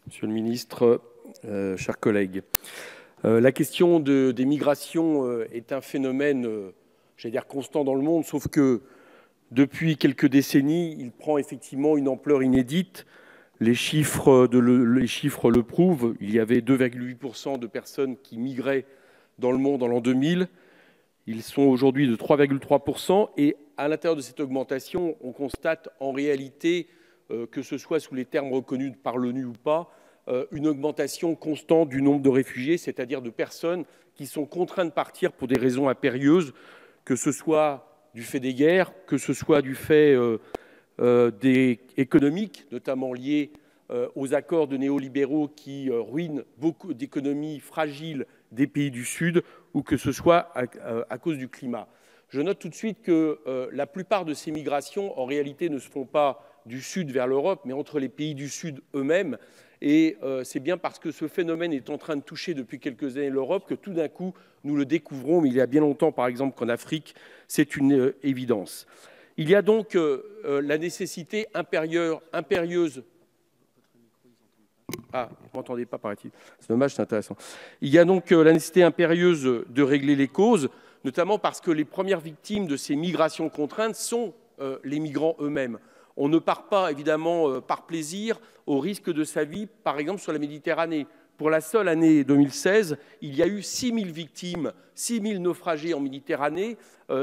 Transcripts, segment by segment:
Monsieur le ministre, chers collègues, la question des migrations est un phénomène, j'allais dire, constant dans le monde, sauf que depuis quelques décennies, il prend effectivement une ampleur inédite. Les chiffres le prouvent. Il y avait 2,8% de personnes qui migraient dans le monde en l'an 2000. Ils sont aujourd'hui de 3,3%. Et à l'intérieur de cette augmentation, on constate en réalité, que ce soit sous les termes reconnus par l'ONU ou pas, une augmentation constante du nombre de réfugiés, c'est-à-dire de personnes qui sont contraintes de partir pour des raisons impérieuses, que ce soit du fait des guerres, que ce soit du fait économiques, notamment liés aux accords de néolibéraux qui ruinent beaucoup d'économies fragiles des pays du Sud, ou que ce soit à cause du climat. Je note tout de suite que la plupart de ces migrations, en réalité, ne se font pas du Sud vers l'Europe, mais entre les pays du Sud eux-mêmes. Et c'est bien parce que ce phénomène est en train de toucher depuis quelques années l'Europe que tout d'un coup, nous le découvrons. Mais il y a bien longtemps, par exemple, qu'en Afrique, c'est une évidence. Il y a donc la nécessité impérieuse. Ah, vous ne m'entendez pas, paraît-il. C'est dommage, c'est intéressant. Il y a donc la nécessité impérieuse de régler les causes, notamment parce que les premières victimes de ces migrations contraintes sont les migrants eux-mêmes. On ne part pas, évidemment, par plaisir, au risque de sa vie, par exemple, sur la Méditerranée. Pour la seule année 2016, il y a eu 6 000 victimes, 6 000 naufragés en Méditerranée.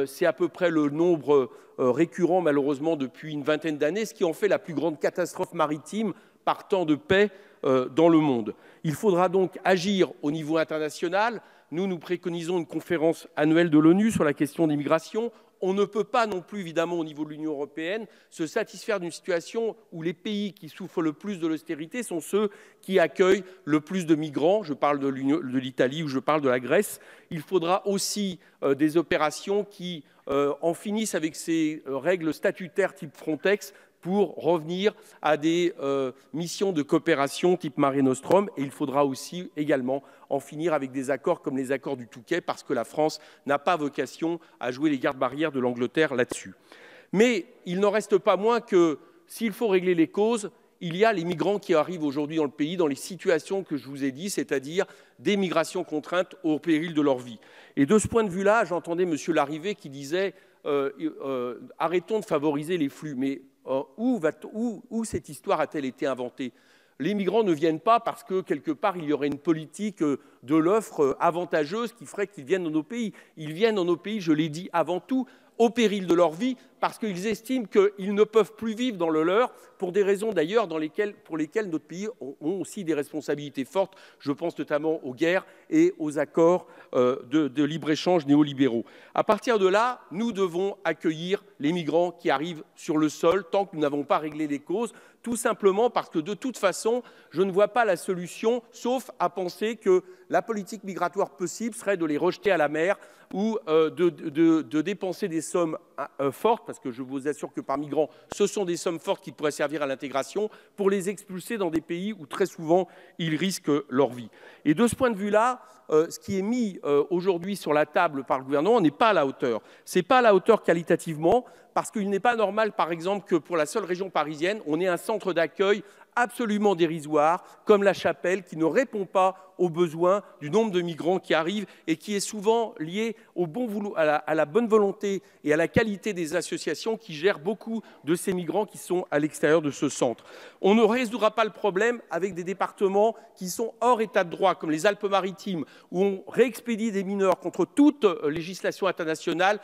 C'est à peu près le nombre récurrent, malheureusement, depuis une vingtaine d'années, ce qui en fait la plus grande catastrophe maritime par temps de paix dans le monde. Il faudra donc agir au niveau international. Nous préconisons une conférence annuelle de l'ONU sur la question des migrations. On ne peut pas non plus, évidemment, au niveau de l'Union européenne, se satisfaire d'une situation où les pays qui souffrent le plus de l'austérité sont ceux qui accueillent le plus de migrants. Je parle de l'Italie ou je parle de la Grèce. Il faudra aussi des opérations qui en finissent avec ces règles statutaires type Frontex, pour revenir à des missions de coopération type Mare Nostrum. Et il faudra aussi également en finir avec des accords comme les accords du Touquet, parce que la France n'a pas vocation à jouer les gardes-barrières de l'Angleterre là-dessus. Mais il n'en reste pas moins que s'il faut régler les causes, il y a les migrants qui arrivent aujourd'hui dans le pays, dans les situations que je vous ai dit, c'est-à-dire des migrations contraintes au péril de leur vie. Et de ce point de vue-là, j'entendais M. Larrivé qui disait arrêtons de favoriser les flux. Mais où cette histoire a-t-elle été inventée? Les migrants ne viennent pas parce que, quelque part, il y aurait une politique de l'offre avantageuse qui ferait qu'ils viennent dans nos pays. Ils viennent dans nos pays, je l'ai dit, avant tout, au péril de leur vie, parce qu'ils estiment qu'ils ne peuvent plus vivre dans le leur, pour des raisons d'ailleurs pour lesquelles notre pays ont aussi des responsabilités fortes. Je pense notamment aux guerres et aux accords de libre-échange néolibéraux. À partir de là, nous devons accueillir les migrants qui arrivent sur le sol tant que nous n'avons pas réglé les causes, tout simplement parce que de toute façon, je ne vois pas la solution, sauf à penser que la politique migratoire possible serait de les rejeter à la mer ou de dépenser des sommes fortes, parce que je vous assure que par migrants, ce sont des sommes fortes qui pourraient servir à l'intégration, pour les expulser dans des pays où très souvent ils risquent leur vie. Et de ce point de vue-là, ce qui est mis aujourd'hui sur la table par le gouvernement n'est pas à la hauteur. Ce n'est pas à la hauteur qualitativement, parce qu'il n'est pas normal, par exemple, que pour la seule région parisienne, on ait un centre d'accueil absolument dérisoire, comme La Chapelle, qui ne répond pas aux besoins du nombre de migrants qui arrivent et qui est souvent lié à la bonne volonté et à la qualité des associations qui gèrent beaucoup de ces migrants qui sont à l'extérieur de ce centre. On ne résoudra pas le problème avec des départements qui sont hors état de droit, comme les Alpes-Maritimes, où on réexpédie des mineurs contre toute législation internationale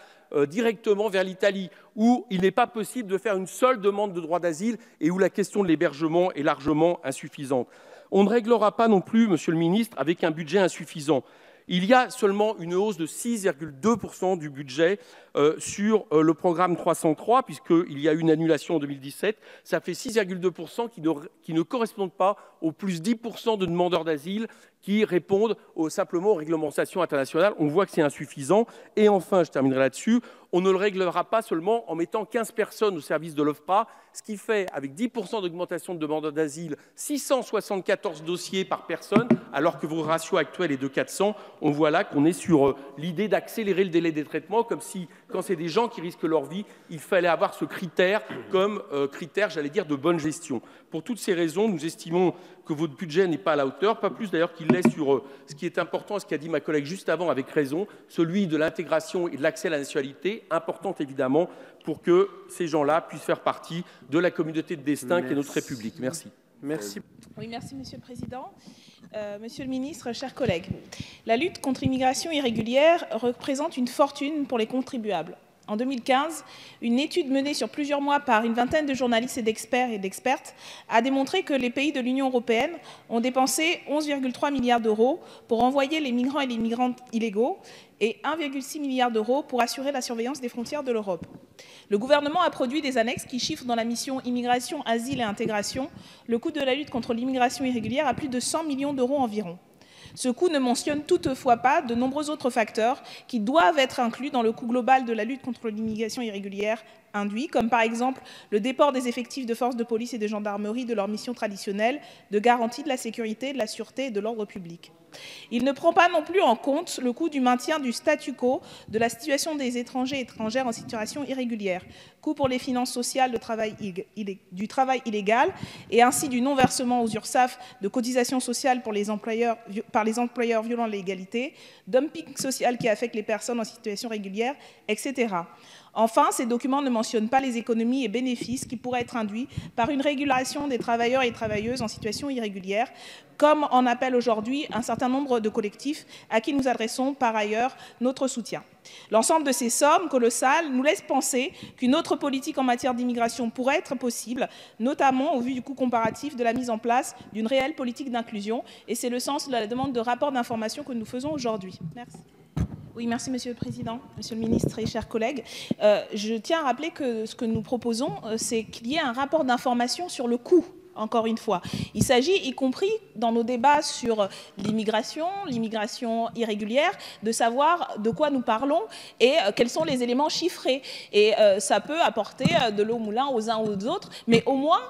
directement vers l'Italie, où il n'est pas possible de faire une seule demande de droit d'asile et où la question de l'hébergement est largement insuffisante. On ne réglera pas non plus, Monsieur le ministre, avec un budget insuffisant. Il y a seulement une hausse de 6,2% du budget sur le programme 303, puisqu'il y a eu une annulation en 2017. Ça fait 6,2% qui ne correspondent pas aux plus 10% de demandeurs d'asile qui répondent simplement aux réglementations internationales. On voit que c'est insuffisant. Et enfin, je terminerai là-dessus, on ne le réglera pas seulement en mettant 15 personnes au service de l'OFPRA, ce qui fait, avec 10% d'augmentation de demandeurs d'asile, 674 dossiers par personne, alors que votre ratio actuel est de 400. On voit là qu'on est sur l'idée d'accélérer le délai des traitements, comme si, quand c'est des gens qui risquent leur vie, il fallait avoir ce critère comme critère, j'allais dire, de bonne gestion. Pour toutes ces raisons, nous estimons que votre budget n'est pas à la hauteur, pas plus d'ailleurs qu'il l'est sur ce qui est important, ce qu'a dit ma collègue juste avant avec raison, celui de l'intégration et de l'accès à la nationalité, importante évidemment pour que ces gens-là puissent faire partie de la communauté de destin qu'est notre République. Merci. Merci. Oui, merci Monsieur le Président. Monsieur le Ministre, chers collègues, la lutte contre l'immigration irrégulière représente une fortune pour les contribuables. En 2015, une étude menée sur plusieurs mois par une vingtaine de journalistes et d'experts et d'expertes a démontré que les pays de l'Union européenne ont dépensé 11,3 milliards d'euros pour envoyer les migrants et les migrantes illégaux et 1,6 milliard d'euros pour assurer la surveillance des frontières de l'Europe. Le gouvernement a produit des annexes qui chiffrent dans la mission Immigration, Asile et Intégration le coût de la lutte contre l'immigration irrégulière à plus de 100 millions d'euros environ. Ce coût ne mentionne toutefois pas de nombreux autres facteurs qui doivent être inclus dans le coût global de la lutte contre l'immigration irrégulière induit, comme par exemple le déport des effectifs de forces de police et de gendarmerie de leur mission traditionnelle de garantie de la sécurité, de la sûreté et de l'ordre public. Il ne prend pas non plus en compte le coût du maintien du statu quo de la situation des étrangers et étrangères en situation irrégulière, coût pour les finances sociales du travail illégal et ainsi du non-versement aux URSSAF de cotisations sociales pour par les employeurs violant l'égalité, dumping social qui affecte les personnes en situation régulière, etc. Enfin, ces documents ne mentionnent pas les économies et bénéfices qui pourraient être induits par une régulation des travailleurs et travailleuses en situation irrégulière, comme en appelle aujourd'hui un certain nombre de collectifs à qui nous adressons par ailleurs notre soutien. L'ensemble de ces sommes colossales nous laisse penser qu'une autre politique en matière d'immigration pourrait être possible, notamment au vu du coût comparatif de la mise en place d'une réelle politique d'inclusion. Et c'est le sens de la demande de rapport d'information que nous faisons aujourd'hui. Merci. Oui, merci Monsieur le Président, Monsieur le Ministre et chers collègues. Je tiens à rappeler que ce que nous proposons, c'est qu'il y ait un rapport d'information sur le coût. Encore une fois, il s'agit, y compris dans nos débats sur l'immigration irrégulière, de savoir de quoi nous parlons et quels sont les éléments chiffrés. Et ça peut apporter de l'eau au moulin aux uns ou aux autres, mais au moins,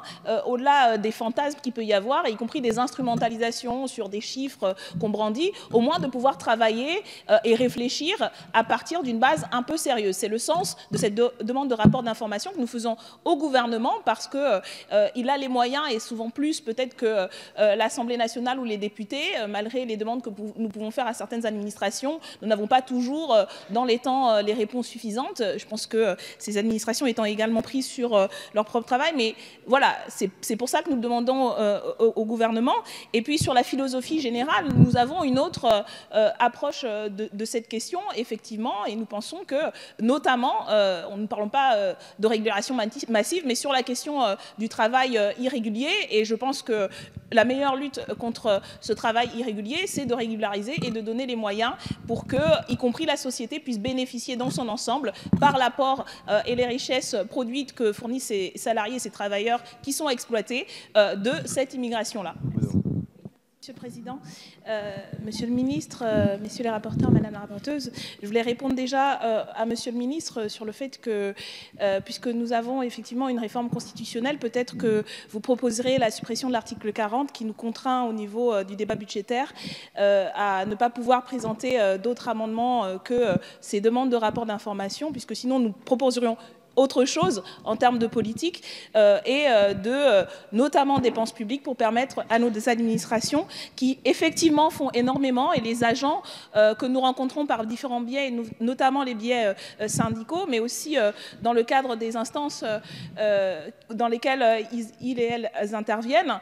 au-delà des fantasmes qu'il peut y avoir, y compris des instrumentalisations sur des chiffres qu'on brandit, au moins de pouvoir travailler et réfléchir à partir d'une base un peu sérieuse. C'est le sens de cette demande de rapport d'information que nous faisons au gouvernement parce qu'il a les moyens et souvent plus peut-être que l'Assemblée nationale ou les députés, malgré les demandes que nous pouvons faire à certaines administrations, nous n'avons pas toujours dans les temps les réponses suffisantes. Je pense que ces administrations étant également prises sur leur propre travail, mais voilà, c'est pour ça que nous le demandons au gouvernement. Et puis sur la philosophie générale, nous avons une autre approche de cette question, effectivement, et nous pensons que, notamment, nous ne parlons pas de régulation massive, mais sur la question du travail irrégulier. Et je pense que la meilleure lutte contre ce travail irrégulier, c'est de régulariser et de donner les moyens pour que, y compris la société, puisse bénéficier dans son ensemble par l'apport et les richesses produites que fournissent ces salariés et ces travailleurs qui sont exploités de cette immigration-là. Monsieur le Président, Monsieur le Ministre, Messieurs les rapporteurs, Madame la rapporteuse, je voulais répondre déjà à Monsieur le Ministre sur le fait que, puisque nous avons effectivement une réforme constitutionnelle, peut-être que vous proposerez la suppression de l'article 40 qui nous contraint au niveau du débat budgétaire à ne pas pouvoir présenter d'autres amendements que ces demandes de rapport d'information, puisque sinon nous proposerions autre chose en termes de politique et de notamment dépenses publiques pour permettre à nos administrations qui effectivement font énormément et les agents que nous rencontrons par différents biais, notamment les biais syndicaux, mais aussi dans le cadre des instances dans lesquelles ils et elles interviennent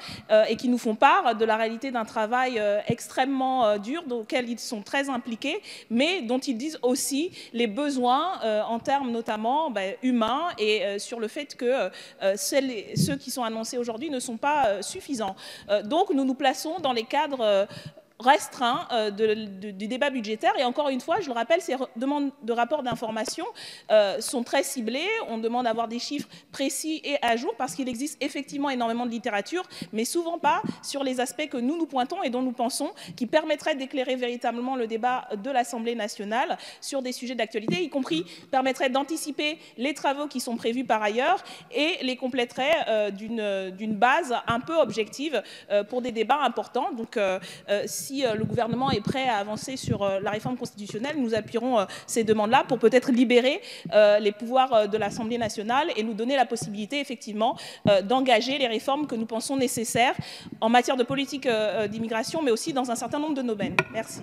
et qui nous font part de la réalité d'un travail extrêmement dur, dans lequel ils sont très impliqués, mais dont ils disent aussi les besoins en termes notamment humains et sur le fait que ceux qui sont annoncés aujourd'hui ne sont pas suffisants. Donc nous nous plaçons dans les cadres restreint du débat budgétaire. Et encore une fois, je le rappelle, ces demandes de rapport d'information sont très ciblées. On demande d'avoir des chiffres précis et à jour parce qu'il existe effectivement énormément de littérature, mais souvent pas sur les aspects que nous pointons et dont nous pensons qui permettraient d'éclairer véritablement le débat de l'Assemblée nationale sur des sujets d'actualité, y compris permettraient d'anticiper les travaux qui sont prévus par ailleurs et les compléteraient d'une base un peu objective pour des débats importants. Donc, si le gouvernement est prêt à avancer sur la réforme constitutionnelle, nous appuierons ces demandes-là pour peut-être libérer les pouvoirs de l'Assemblée nationale et nous donner la possibilité effectivement d'engager les réformes que nous pensons nécessaires en matière de politique d'immigration, mais aussi dans un certain nombre de domaines. Merci.